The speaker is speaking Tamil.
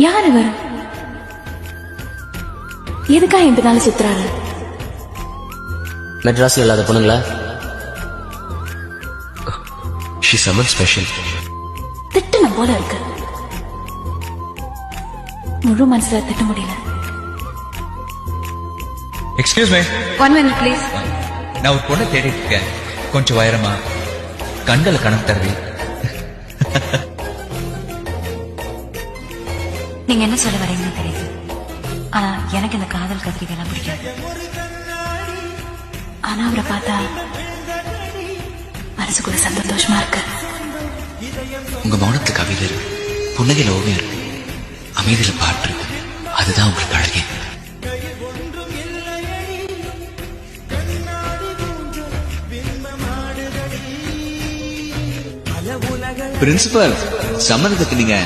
யார் இவர்? எதுக்காக இந்த நாள் சுத்துறாரு? மெட்ராஸ்ல இல்லாத பொண்ணுங்களா? She's someone special. திட்டுன போல இருக்கு. முழு மனசுல திட்ட முடியல. Excuse me. 1 minute please. நான் ஒரு பொண்ணை தேடிட்டு இருக்கேன். கொஞ்சம் உயரமா, கண்களை கணக்கு தருவி. நீங்க என்ன சொல்ல வரீங்கன்னு தெரியுது. ஆனா எனக்கு இந்த காதல் கத்திரிக்கைலாம் பிடிக்காது. ஆனா அவரை பார்த்தா மனசுக்குள்ள சந்தோஷமா இருக்கு. உங்க மௌனத்துல கவிதை இருக்கு, புன்னகையில ஓவியம் இருக்கு, அமைதியில பாட்டு இருக்கு. அதுதான் உங்களுக்கு அழகே. பிரின்சிபல், சம்மந்தத்துக்கு நீங்க